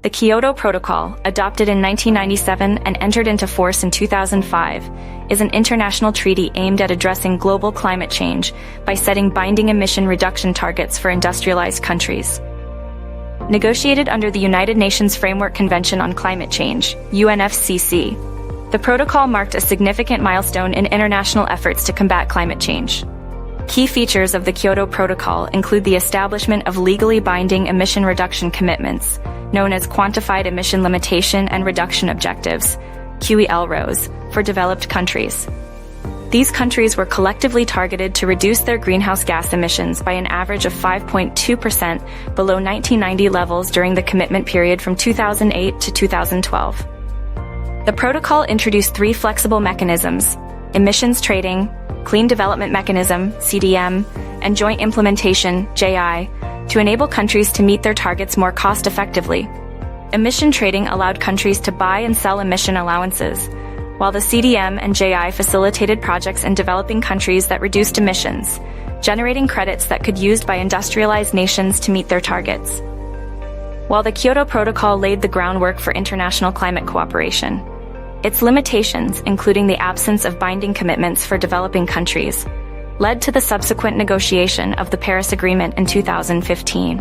The Kyoto Protocol, adopted in 1997 and entered into force in 2005, is an international treaty aimed at addressing global climate change by setting binding emission reduction targets for industrialized countries. Negotiated under the United Nations Framework Convention on Climate Change, UNFCCC, the protocol marked a significant milestone in international efforts to combat climate change. Key features of the Kyoto Protocol include the establishment of legally binding emission reduction commitments, known as Quantified Emission Limitation and Reduction Objectives, QELROs, for developed countries. These countries were collectively targeted to reduce their greenhouse gas emissions by an average of 5.2% below 1990 levels during the commitment period from 2008 to 2012. The protocol introduced three flexible mechanisms: emissions trading, Clean Development Mechanism, CDM, and Joint Implementation, JI, to enable countries to meet their targets more cost-effectively. Emission trading allowed countries to buy and sell emission allowances, while the CDM and JI facilitated projects in developing countries that reduced emissions, generating credits that could be used by industrialized nations to meet their targets. While the Kyoto Protocol laid the groundwork for international climate cooperation, its limitations, including the absence of binding commitments for developing countries, led to the subsequent negotiation of the Paris Agreement in 2015.